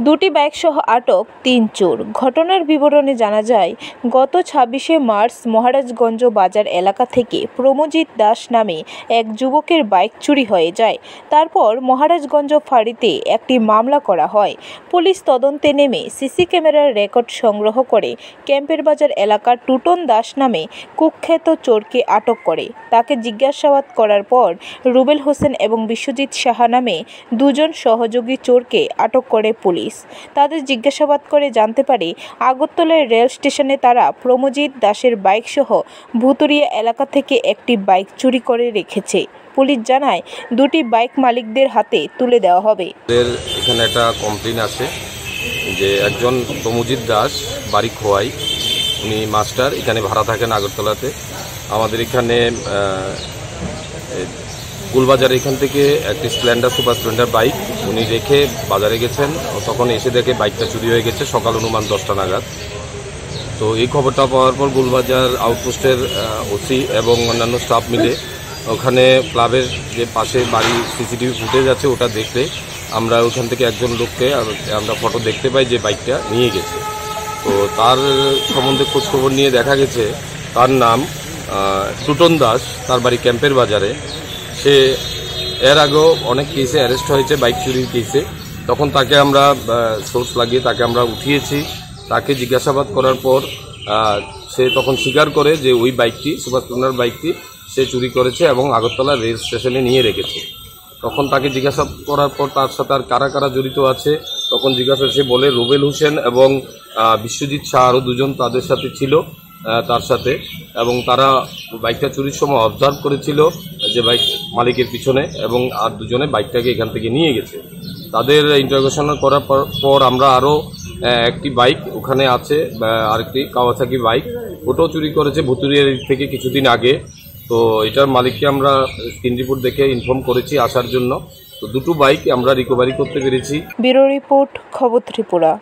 দুটি বাইকসহ আটক ৩ চোর। ঘটনার বিবরণে জানা যায়, গত ২৬শে মার্চ মহারাজগঞ্জ বাজার এলাকা থেকে প্রমজিৎ দাস নামে এক যুবকের বাইক চুরি হয়ে যায়। তারপর মহারাজগঞ্জ ফাঁড়িতে একটি মামলা করা হয়। পুলিশ তদন্তে নেমে সিসি ক্যামেরার রেকর্ড সংগ্রহ করে ক্যাম্পের বাজার এলাকার টুটন দাস নামে কুখ্যাত চোরকে আটক করে। তাকে জিজ্ঞাসাবাদ করার পর রুবেল হোসেন এবং বিশ্বজিৎ সাহা নামে দুজন সহযোগী চোরকে আটক করে পুলিশ। তাদের জিজ্ঞাসাবাদ করে জানতে পারে, আগরতলার রেল স্টেশনে তারা প্রমজিৎ দাসের বাইকসহ ভুতুরিয়া এলাকা থেকে একটি বাইক চুরি করে রেখেছে। পুলিশ জানায়, দুটি বাইক মালিকদের হাতে তুলে দেওয়া হবে। এখানে একটা কমপ্লেন আছে যে একজন প্রমজিৎ দাস, বাড়ি খোয়াই, উনি মাস্টার, এখানে ভাড়া থাকেন আগরতলাতে। আমাদের এখানে গুলবাজার এখান থেকে একটি স্প্লেন্ডার, সুপার স্প্লেন্ডার বাইক উনি রেখে বাজারে গেছেন। তখন এসে দেখে বাইকটা চুরি হয়ে গেছে সকাল অনুমান 10টা নাগাদ। তো এই খবরটা পাওয়ার পর গুলবাজার আউটপোস্টের ওসি এবং অন্যান্য স্টাফ মিলে ওখানে ক্লাবের যে পাশে বাড়ি সিসিটিভি ফুটেজ আছে ওটা দেখতে আমরা ওখান থেকে একজন লোককে আমরা ফটো দেখতে পাই যে বাইকটা নিয়ে গেছে। তো তার সম্বন্ধে খোঁজখবর নিয়ে দেখা গেছে তার নাম টুটন দাস, তার বাড়ি ক্যাম্পের বাজারে। সে এর আগেও অনেক কেসে অ্যারেস্ট হয়েছে বাইক চুরির কেসে। তখন তাকে আমরা সোর্স লাগিয়ে তাকে আমরা উঠিয়েছি। তাকে জিজ্ঞাসাবাদ করার পর সে তখন স্বীকার করে যে ওই বাইকটি, সুপার স্প্লেন্ডার বাইকটি সে চুরি করেছে এবং আগরতলা রেল স্টেশনে নিয়ে রেখেছে। তখন তাকে জিজ্ঞাসাবাদ করার পর তার সাথে আর কারা কারা জড়িত আছে তখন জিজ্ঞাসা সে বলে রুবেল হোসেন এবং বিশ্বজিৎ শাহ আরও দুজন তাদের সাথে ছিল তার সাথে, এবং তারা বাইকটা চুরির সময় অবজার্ভ করেছিল যে বাইক মালিকের পিছনে, এবং আর দুজনে বাইকটাকে এখান থেকে নিয়ে গেছে। তাদের ইন্টারোগেশন করার পর আমরা আরও একটি বাইক ওখানে আছে, আরেকটি কাওয়াসাকি বাইক, ওটাও চুরি করেছে ভুতুরিয়ার থেকে কিছুদিন আগে। তো এটার মালিককে আমরা স্ক্রিন রিপোর্ট দেখে ইনফর্ম করেছি আসার জন্য। তো দুটো বাইক আমরা রিকভারি করতে পেরেছি। ব্যুরো রিপোর্ট, খবর ত্রিপুরা।